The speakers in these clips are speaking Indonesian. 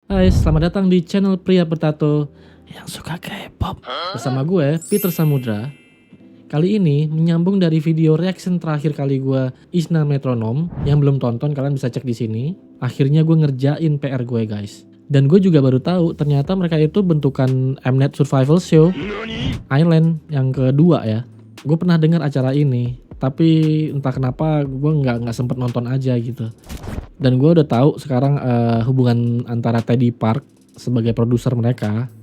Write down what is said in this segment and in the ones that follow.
Hai, selamat datang di channel pria bertato yang suka K-pop. Bersama gue, Peter Samudra. Kali ini menyambung dari video reaction terakhir kali gue, Isna Metronom. Yang belum tonton kalian bisa cek di sini. Akhirnya gue ngerjain PR gue guys. Dan gue juga baru tahu ternyata mereka itu bentukan Mnet Survival Show Island yang kedua ya. Gue pernah dengar acara ini, tapi entah kenapa gue nggak sempet nonton aja gitu. Dan gue udah tahu sekarang hubungan antara Teddy Park sebagai produser mereka.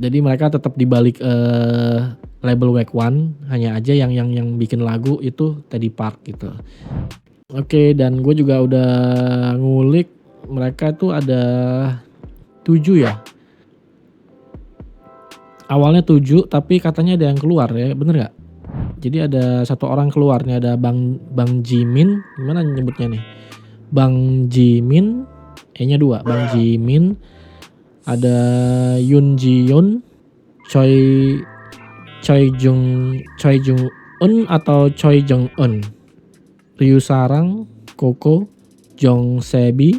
Jadi mereka tetap dibalik label Wake One, hanya aja yang bikin lagu itu Teddy Park gitu. Oke, dan gue juga udah ngulik mereka tuh ada 7 ya. Awalnya 7 tapi katanya ada yang keluar ya, bener nggak? Jadi ada satu orang keluar nih, ada Bang Jimin, gimana nyebutnya nih? Bang Jimin, E-nya 2, Bang Jimin, ada Yoon Ji Yoon, Choi Jung Eun atau Choi Jung Eun, Ryu Sarang, Koko, Jong Sebi,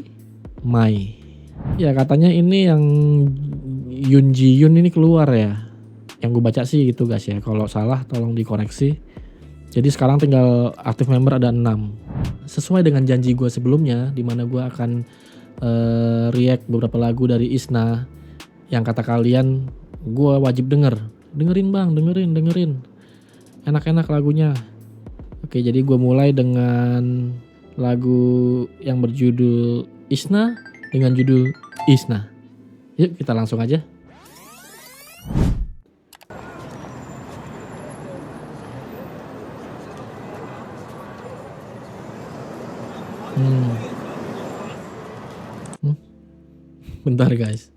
Mai. Ya katanya ini yang Yoon Ji Yoon ini keluar ya. Yang gue baca sih gitu guys ya. Kalau salah tolong dikoreksi. Jadi sekarang tinggal aktif member ada 6. Sesuai dengan janji gue sebelumnya, dimana gue akan react beberapa lagu dari Isna yang kata kalian gue wajib dengerin bang, dengerin, enak-enak lagunya. Oke, jadi gue mulai dengan lagu yang berjudul Isna dengan judul Isna. Yuk kita langsung aja. Bentar guys.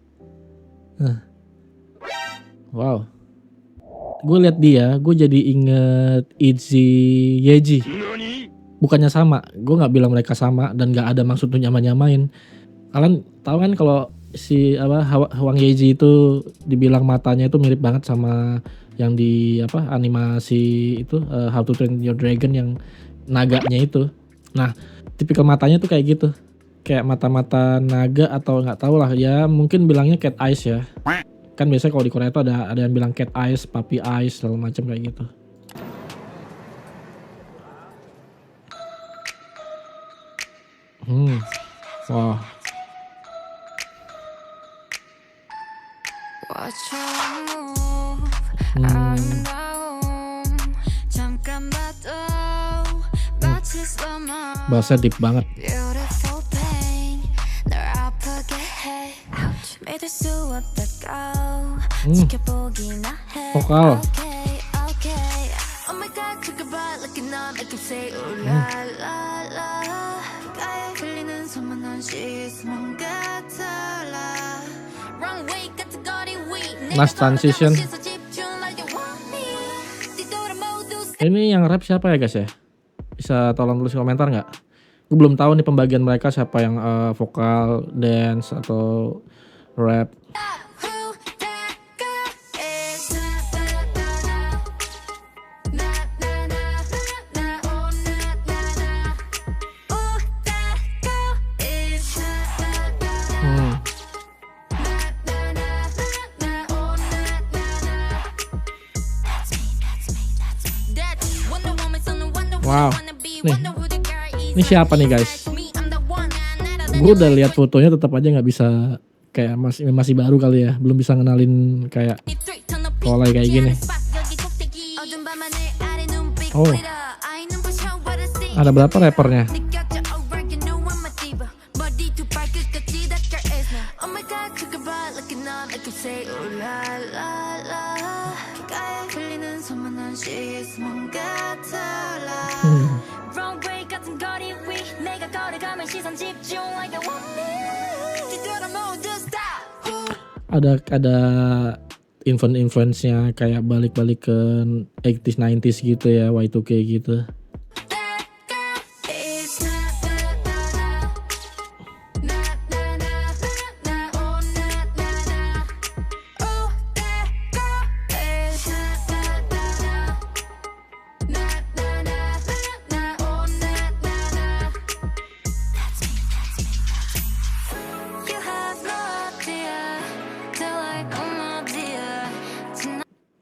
Wow. Gue liat dia, gue jadi inget Itzy Yeji. Bukannya sama, gue nggak bilang mereka sama dan nggak ada maksud untuk nyamain. Kalian tahu kan kalau si Hwang Yeji itu dibilang matanya itu mirip banget sama yang di animasi itu How to Train Your Dragon yang naganya itu. Nah, tipikal matanya tuh kayak gitu. Kayak mata-mata naga atau nggak tahu lah ya, mungkin bilangnya cat eyes ya. Kan biasanya kalau di Korea itu ada yang bilang cat eyes, puppy eyes, segala macam kayak gitu. Wah. Bahasa deep banget. Vokal. Nice transition. Ini yang rap siapa ya guys ya? Bisa tolong tulis komentar nggak? Gue belum tahu nih pembagian mereka siapa yang vokal, dance atau rap. Wow, ini siapa nih guys? Gue udah lihat fotonya tetap aja nggak bisa, kayak masih baru kali ya, belum bisa ngenalin kayak polai kayak gini. Oh, ada berapa rappernya? Ada influence-nya kayak balik-balik ke 80s 90s gitu ya, Y2K gitu.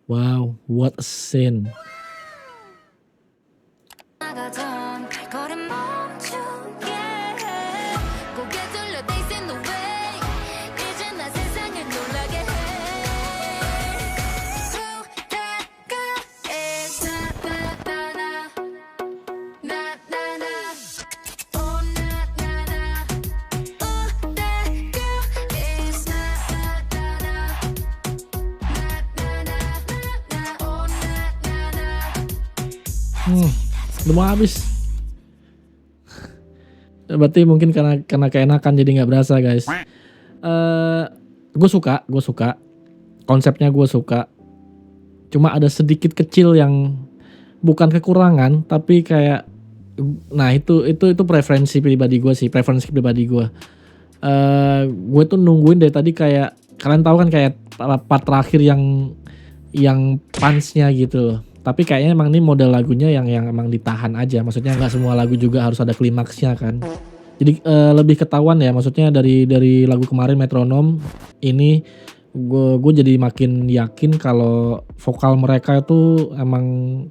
Wow, what a scene. Udah mau habis. Berarti mungkin karena keenakan jadi nggak berasa guys. Gue suka konsepnya, gue suka. Cuma ada sedikit kecil yang bukan kekurangan tapi kayak, nah itu preferensi pribadi gue sih, gue tuh nungguin dari tadi, kayak kalian tahu kan kayak part terakhir yang punch-nya gitu loh. Tapi kayaknya emang ini model lagunya yang emang ditahan aja. Maksudnya nggak semua lagu juga harus ada klimaksnya kan. Jadi lebih ketahuan ya. Maksudnya dari lagu kemarin Metronom ini gue jadi makin yakin kalau vokal mereka itu emang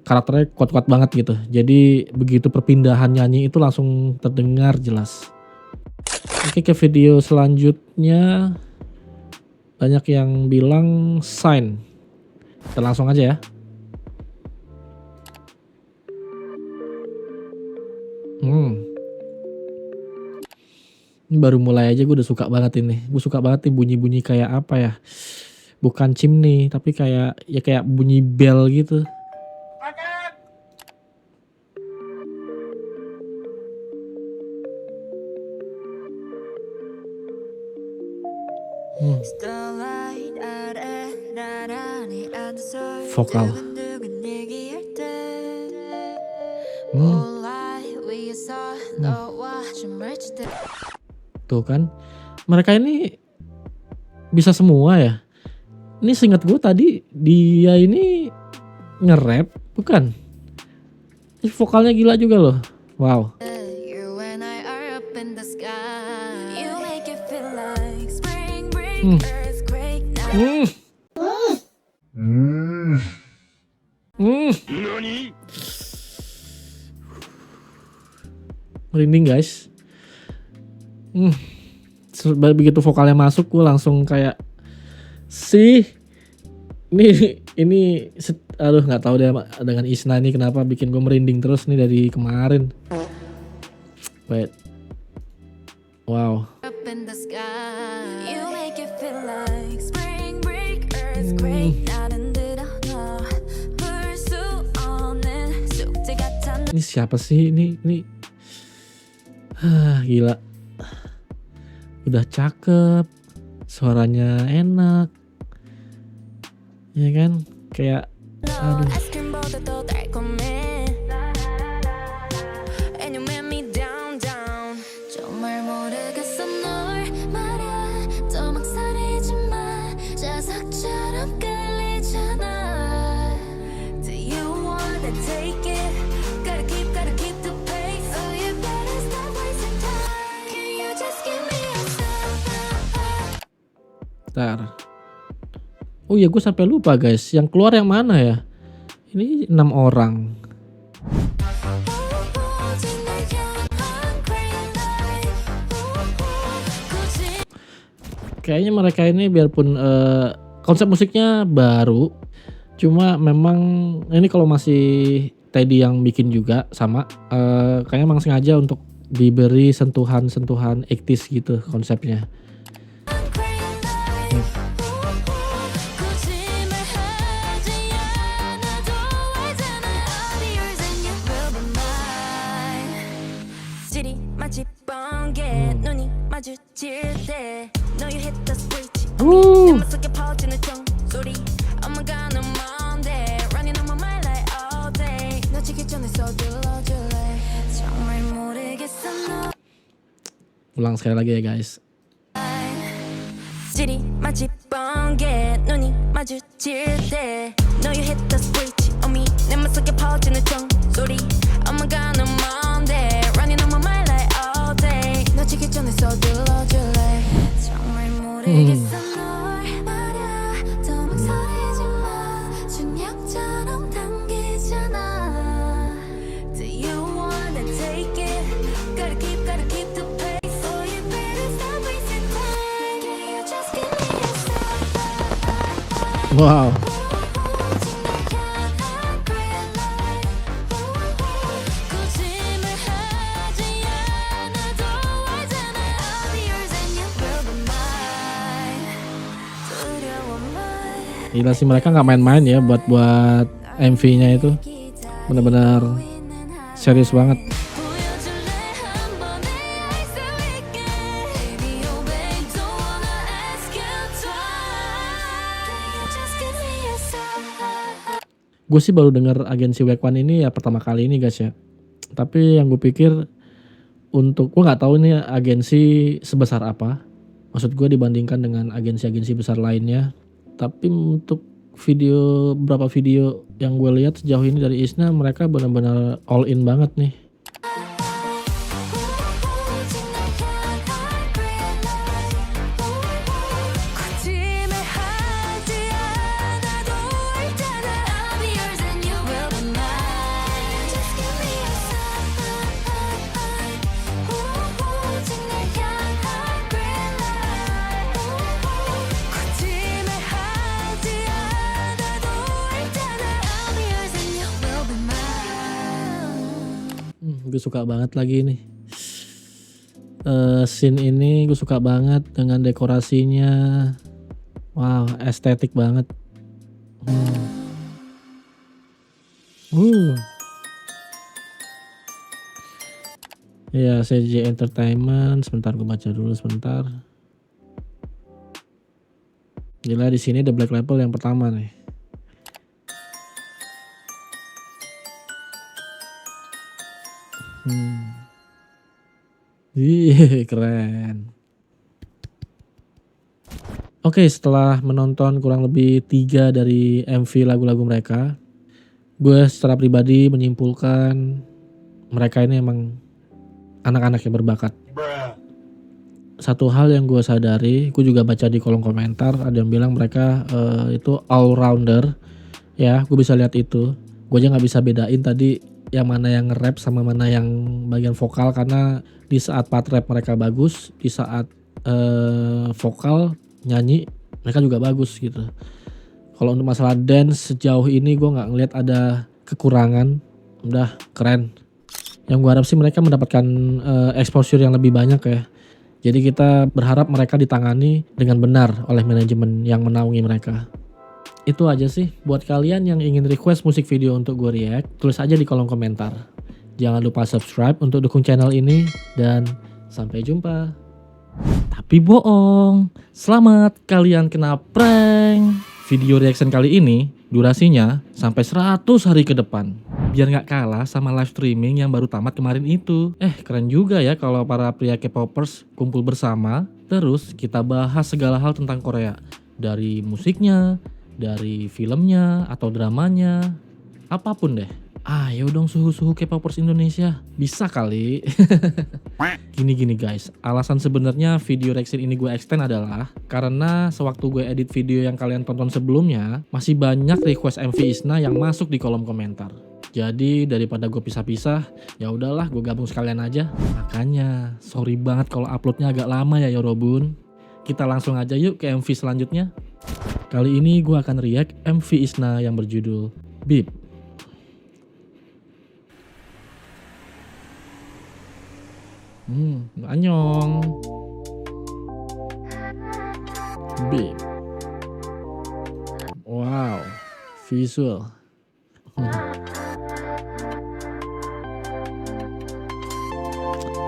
karakternya kuat-kuat banget gitu. Jadi begitu perpindahan nyanyi itu langsung terdengar jelas. Oke, ke video selanjutnya. Banyak yang bilang Sign. Kita langsung aja ya. Ini baru mulai aja gue udah suka banget ini. Gue suka banget nih bunyi-bunyi kayak apa ya? Bukan chimney tapi kayak bunyi bell gitu. Vokal. Tuh kan, mereka ini bisa semua ya. Ini seingat gue tadi dia ini nge-rap, bukan? Ini vokalnya gila juga loh. Wow. Merinding guys. Begitu vokalnya masuk gue langsung kayak ini aduh nggak tahu deh dengan Isna ini kenapa bikin gue merinding terus nih dari kemarin. Wait. Wow. Ini siapa sih ini? Gila. Udah cakep, suaranya enak, ya kan? Kayak, aduh. Bentar. Oh iya, gue sampai lupa guys, yang keluar yang mana ya? Ini 6 orang. Kayaknya mereka ini biarpun konsep musiknya baru, cuma memang ini kalau masih Teddy yang bikin juga sama, kayaknya memang sengaja untuk diberi sentuhan-sentuhan 80s gitu konsepnya. Ulang sekali lagi ya guys. Wow. Gila sih, mereka nggak main-main ya buat MV-nya itu. Bener-bener serius banget. Gue sih baru denger agensi Wake One ini ya pertama kali ini guys ya. Tapi yang gue pikir gue nggak tahu ini agensi sebesar apa. Maksud gue dibandingkan dengan agensi-agensi besar lainnya. Tapi untuk beberapa video yang gue lihat sejauh ini dari Isna, mereka benar-benar all in banget nih. Gue suka banget lagi nih scene ini, gue suka banget dengan dekorasinya. Wow, estetik banget. Ya, CJ Entertainment. Sebentar, gue baca dulu sebentar. Gila, di sini The Black Label yang pertama nih. Keren. Oke, setelah menonton kurang lebih 3 dari MV lagu-lagu mereka, gue secara pribadi menyimpulkan mereka ini emang anak-anak yang berbakat. Satu hal yang gue sadari, gue juga baca di kolom komentar, ada yang bilang mereka itu all rounder. Ya, gue bisa lihat itu. Gue aja nggak bisa bedain tadi yang mana yang nge-rap sama mana yang bagian vokal, karena di saat part rap mereka bagus, di saat vokal nyanyi mereka juga bagus gitu. Kalau untuk masalah dance sejauh ini gue nggak ngeliat ada kekurangan, udah keren. Yang gue harap sih mereka mendapatkan exposure yang lebih banyak ya. Jadi kita berharap mereka ditangani dengan benar oleh manajemen yang menaungi mereka. Itu aja sih. Buat kalian yang ingin request musik video untuk gue react, tulis aja di kolom komentar. Jangan lupa subscribe untuk dukung channel ini, dan sampai jumpa. Tapi bohong, selamat kalian kena prank. Video reaction kali ini durasinya sampai 100 hari ke depan. Biar gak kalah sama live streaming yang baru tamat kemarin itu. Keren juga ya kalau para pria K-popers kumpul bersama, terus kita bahas segala hal tentang Korea. Dari musiknya, dari filmnya atau dramanya, apapun deh. Ayo dong suhu-suhu K-popers Indonesia, bisa kali. Gini guys, alasan sebenarnya video reaction ini gue extend adalah karena sewaktu gue edit video yang kalian tonton sebelumnya, masih banyak request MV Isna yang masuk di kolom komentar. Jadi daripada gue pisah-pisah, ya udahlah gue gabung sekalian aja. Makanya sorry banget kalau uploadnya agak lama ya Yorobun. Kita langsung aja yuk ke MV selanjutnya. Kali ini gue akan react MV Isna yang berjudul Beep. Annyeong. Beep. Wow, visual.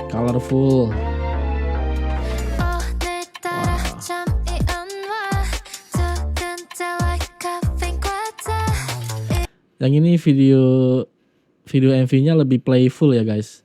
Colorful. Yang ini video MV-nya lebih playful ya guys.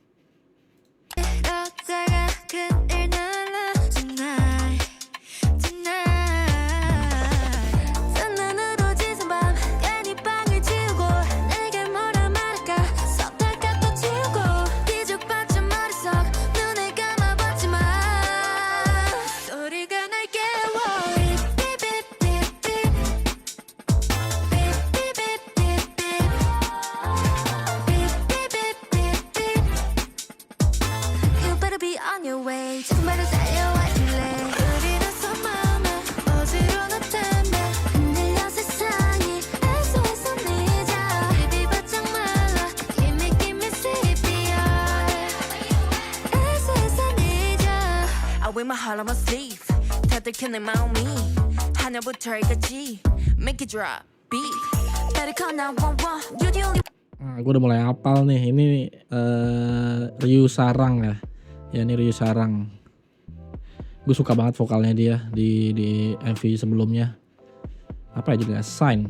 발라 my sleeve 다들켜낸 마음이 하늘부터 끝이 make it drop beat better call 911 you the only. Nah, gue udah mulai hafal nih. Ini Ryu Sarang ya. Ya ini Ryu Sarang. Gue suka banget vokalnya dia di MV sebelumnya. Apa ya judulnya? Sign.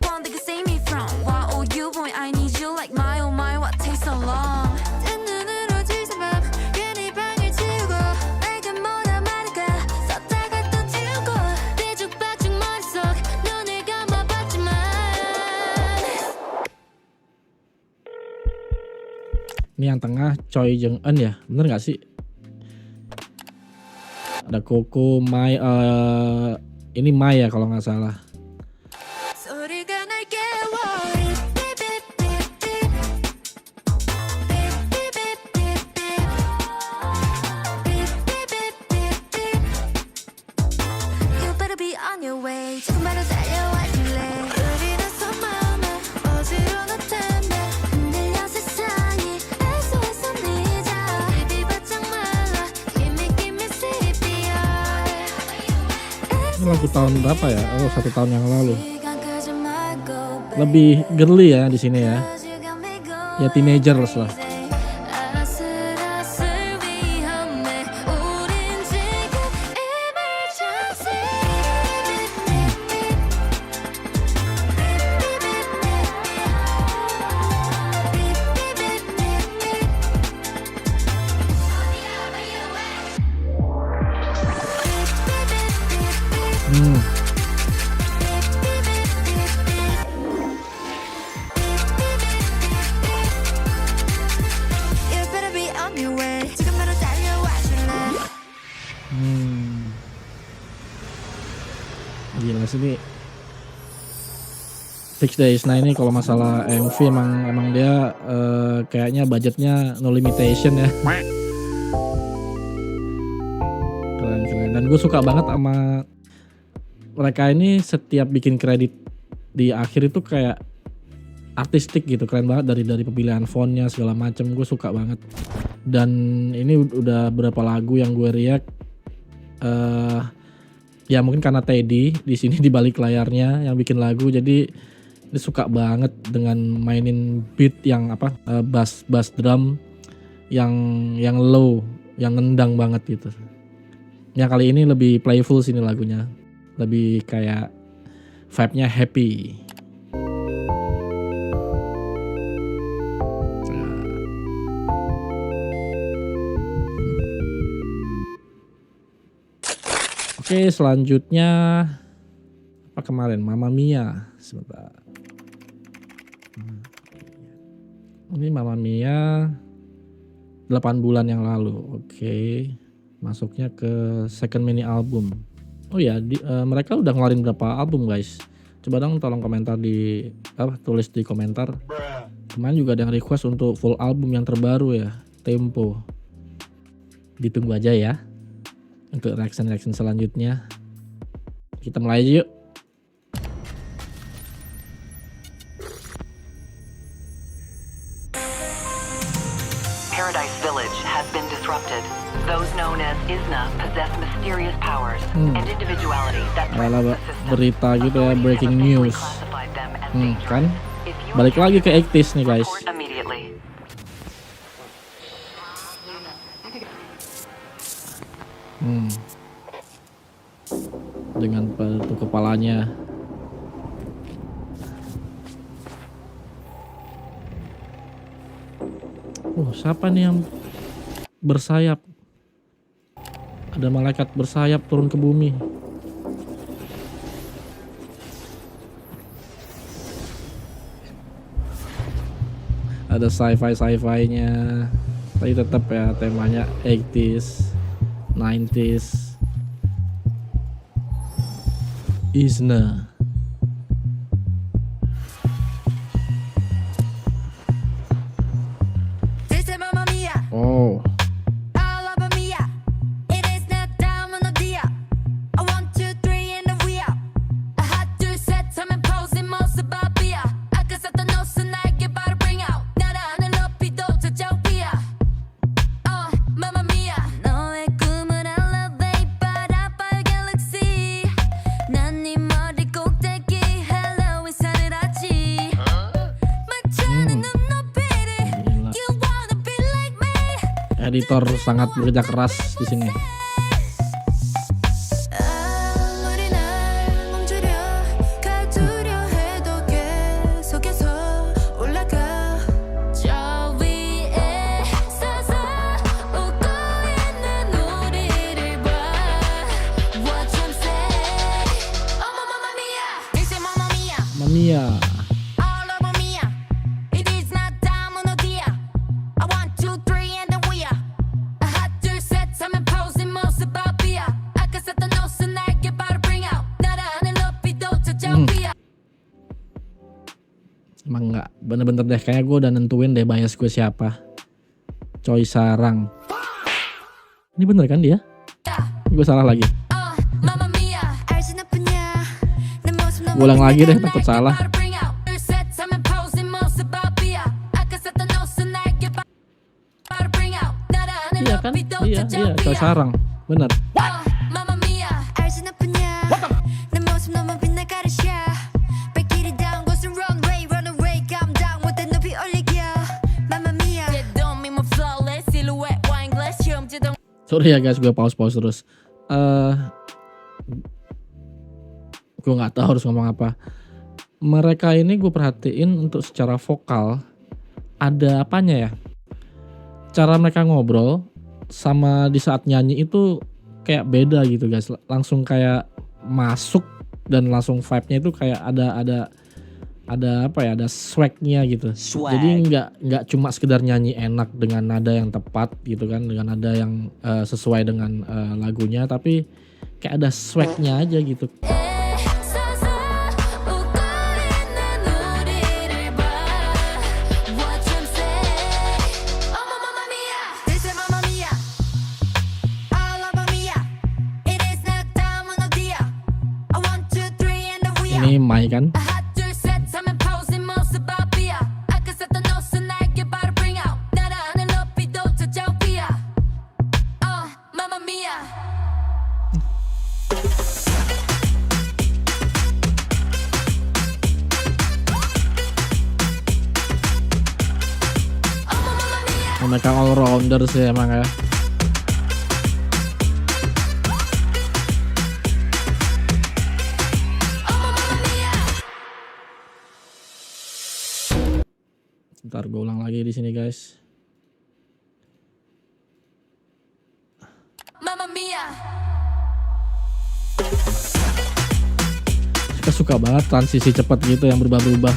One that can save me from why oh you boy I need you like my oh my what takes so long. 눈으로 지새밥 괜히 방을 치우고 내가 뭐라 말할까 썼다가 또 지우고 뒤죽박죽 머릿속 눈을 감아봤지만. Ini yang tengah Choi Jung Eun ya, bener gak sih? Ada Koko, Mai, ini Mai ya kalau nggak salah. 소리가 날 깨워 You better be on your way 지금 바로 달려와 줄래 우리는 손마음에 어지러운 텐데 흔들려 세상이 SOS 언니자 입이 바짝 말라 Give me CPR. Ini lagu tahun berapa ya? Oh 1 tahun yang lalu. Lebih girly ya di sini ya. Ya teenagers lah. You better be on your way 지금 바로 달려와 줄래. Gila sih ini Fix Days. Nah ini kalau masalah MV emang dia kayaknya budgetnya no limitation ya. Keren. Dan gue suka banget sama mereka ini, setiap bikin kredit di akhir itu kayak artistik gitu, keren banget dari pemilihan fontnya segala macam. Gue suka banget. Dan ini udah berapa lagu yang gue react. Ya mungkin karena Teddy di sini di balik layarnya yang bikin lagu, jadi ini suka banget dengan mainin beat yang bass drum yang low, yang ngendang banget gitu. Ya kali ini lebih playful sini lagunya, lebih kayak vibe-nya happy. Oke, selanjutnya apa kemarin? Mamma Mia. Sebentar. Ini Mamma Mia 8 bulan yang lalu. Oke. Masuknya ke second mini album. Oh ya, mereka udah ngeluarin berapa album, guys? Coba dong tolong komentar tulis di komentar. Kemarin juga ada yang request untuk full album yang terbaru ya, Tempo. Ditunggu aja ya. Untuk reaction selanjutnya. Kita mulai aja yuk. Paradise Village has been disrupted. Those known as Isna possess mysterious powers and individuality that threaten the system. Berita gitu ya, breaking news. Kan? Balik lagi ke 80s nih, guys. Immediately. Dengan penutup kepalanya. Siapa nih yang bersayap? Ada malaikat bersayap turun ke bumi. Ada sci-fi-nya. Tapi tetap ya temanya 80s, 90s. Isna. This is Mamma Mia. Oh. All over Mia. It is not down on the dia. I 1, 2, 3 and we up. I had to set time and pose in most about Bia. I can set the nose and I get by to bring out. 나라는 높이도 저저 Bia. Mamma Mia. 너의 꿈을 editor sangat bekerja keras di sini. 아무리 날 멈추려 가두려 해도 계속해서 올라가 저 위에 서서 웃고 있는 우리를 봐 Watch them say Oh mamma mia They say mamma mia Mania. All over mia It is not time 어디야 I want 2, 3 and then we are 하나 둘 셋 하면 posing 모습 앞이야 아까 썼던 옷은 날개 바로 bring out 날아가는 높이도 저저비야 Emang nggak bener-bener deh, kayak gue udah nentuin deh bias gue siapa. Choi Sarang. Ini bener kan dia? Gue salah lagi. Mamma mia 알지 나쁘냐 내 모습 너무 Ulang lagi deh, 빛나게 takut salah. 바로 bring out 둘 셋 하면 posing 모습 앞이야 아까 썼던 옷은 날개 바로 bring out 날아가는 Iya kan? 높이도 Iya, Choi 저저비야 Sarang. Bener. Mamma mia 알지 나쁘냐 내 모습 너무 빛나가는 샤 발길이 닿은 곳은 runway run away calm down with the 높이 올리겨 Mamma mia don't mean my flawless silhouette wine glass 시험지도 Sorry ya guys, gue pause terus. Gue nggak tahu harus ngomong apa. Mereka ini gue perhatiin untuk secara vokal ada apanya ya. Cara mereka ngobrol sama di saat nyanyi itu kayak beda gitu guys. Langsung kayak masuk dan langsung vibe-nya itu kayak ada apa ya, ada swag-nya gitu. Jadi nggak cuma sekedar nyanyi enak dengan nada yang tepat gitu kan, dengan nada yang sesuai dengan lagunya, tapi kayak ada swag-nya aja gitu. 서서 웃고 있는 우리를 봐 Watch them say Oh mamma mia This is mamma mia All over mia It is not time 어디야 I want 2, 3 and then we are Ini Mai kan? 하나 둘 셋 하면 posing 모습 앞이야 아까 썼던 옷은 날개 바로 bring out 날아가는 높이도 저저비야 Mamma mia Mereka all rounder sih emang ya. Ntar gue ulang lagi di sini guys. Mamma mia Suka banget transisi cepat gitu yang berubah-ubah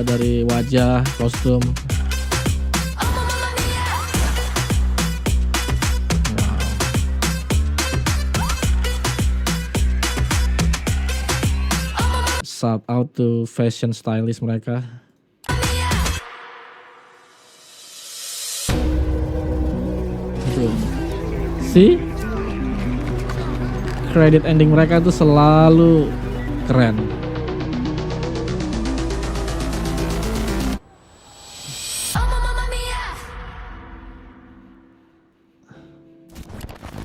dari wajah, kostum. Shout out to fashion stylist mereka. Tuh. See? Credit ending mereka tuh selalu keren.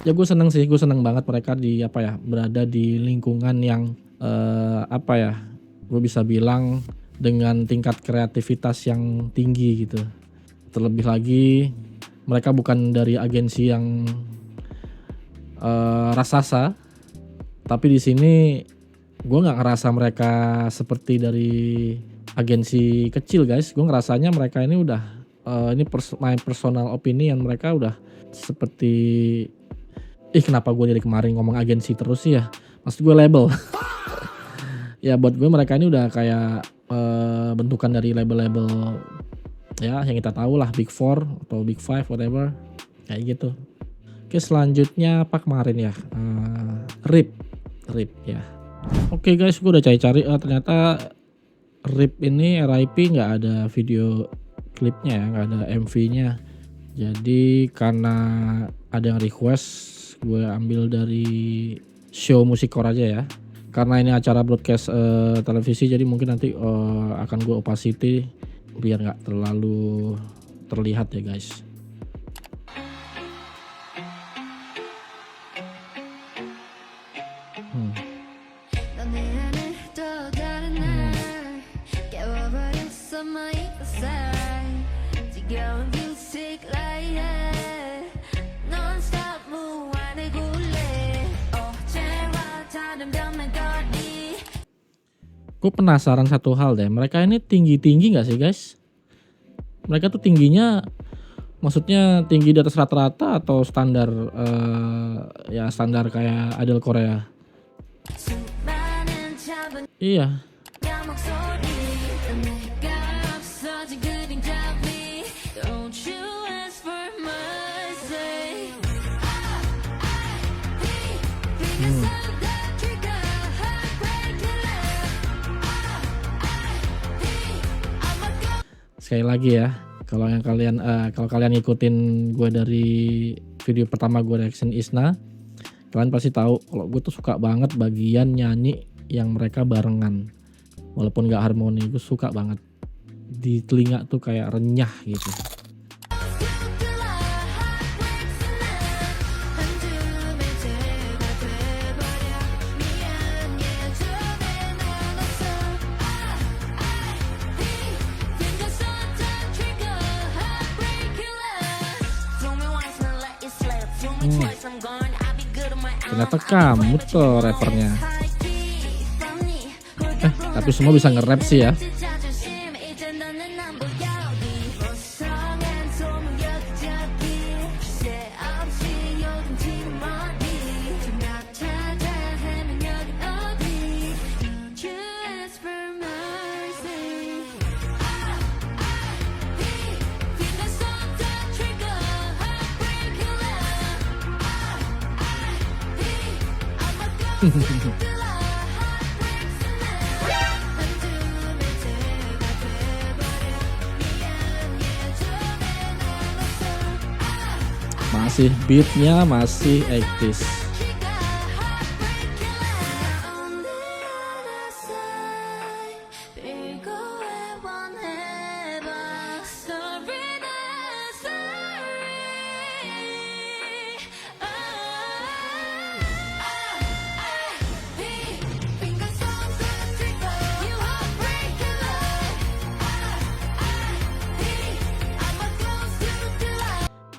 Ya gue seneng sih, gue seneng banget mereka di apa ya, berada di lingkungan yang apa ya, gue bisa bilang dengan tingkat kreativitas yang tinggi gitu. Terlebih lagi mereka bukan dari agensi yang raksasa, tapi di sini gue nggak ngerasa mereka seperti dari agensi kecil guys. Gue ngerasanya mereka ini udah ini my personal opinion, mereka udah seperti kenapa gue dari kemarin ngomong agensi terus sih ya, maksud gue label. Ya buat gue mereka ini udah kayak bentukan dari label-label ya yang kita tahu lah, Big Four atau Big Five whatever kayak gitu. Oke, selanjutnya apa kemarin ya, RIP ya. Oke guys, gue udah cari-cari, ternyata RIP ini RIP nggak ada video klipnya ya, nggak ada MV-nya. Jadi karena ada yang request, gue ambil dari show musikcore aja ya. Karena ini acara broadcast televisi, jadi mungkin nanti akan gue opacity biar nggak terlalu terlihat ya guys. Gue penasaran satu hal deh, mereka ini tinggi-tinggi gak sih guys? Mereka tuh tingginya, maksudnya tinggi di atas rata-rata atau standar, ya standar kayak idol Korea? Iya. Sekali lagi ya, kalau kalian ngikutin gue dari video pertama gue reaction Isna, kalian pasti tahu kalau gue tuh suka banget bagian nyanyi yang mereka barengan. Walaupun gak harmoni, gue suka banget. Di telinga tuh kayak renyah gitu. Ternyata kamu tuh rappernya. Tapi semua bisa nge-rap sih ya. Masih beatnya masih 80s.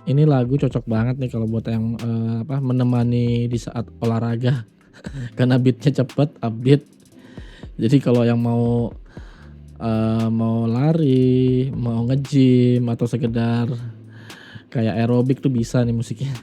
Ini lagu cocok banget nih kalau buat yang menemani di saat olahraga karena beatnya cepet, upbeat. Jadi kalau yang mau lari, mau nge-gym atau sekedar kayak aerobik tuh bisa nih musiknya.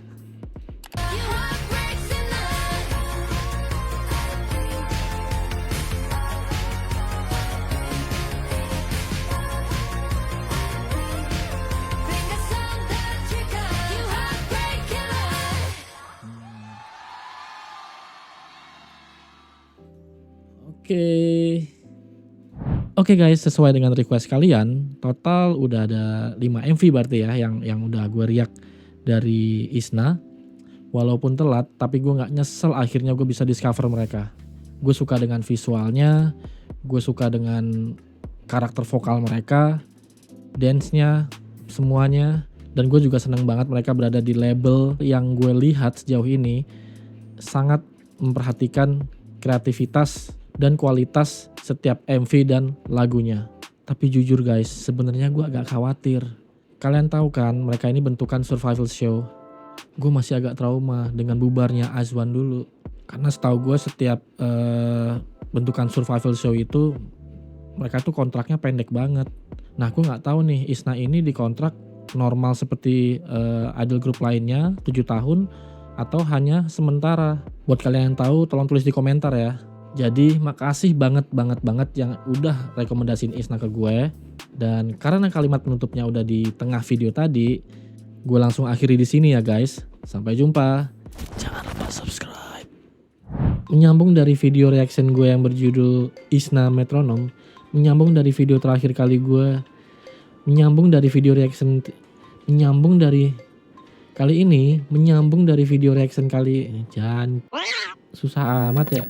Oke guys, sesuai dengan request kalian, total udah ada 5 MV berarti ya yang udah gue react dari Isna. Walaupun telat, tapi gue gak nyesel akhirnya gue bisa discover mereka. Gue suka dengan visualnya, gue suka dengan karakter vokal mereka, dance-nya, semuanya. Dan gue juga seneng banget mereka berada di label yang gue lihat sejauh ini sangat memperhatikan kreativitas dan kualitas setiap MV dan lagunya. Tapi jujur guys, sebenarnya gue agak khawatir. Kalian tahu kan, mereka ini bentukan survival show. Gue masih agak trauma dengan bubarnya Azwan dulu. Karena setahu gue setiap bentukan survival show itu, mereka tuh kontraknya pendek banget. Nah gue gak tahu nih, Isna ini dikontrak normal seperti idol group lainnya 7 tahun atau hanya sementara. Buat kalian yang tahu, tolong tulis di komentar ya. Jadi makasih banget yang udah rekomendasiin Isna ke gue. Dan karena kalimat penutupnya udah di tengah video tadi, gue langsung akhiri di sini ya guys. Sampai jumpa. Jangan lupa subscribe. Menyambung dari video reaction gue yang berjudul Isna Metronom, menyambung dari video terakhir kali gue, menyambung dari video reaction kali, jangan susah amat ya.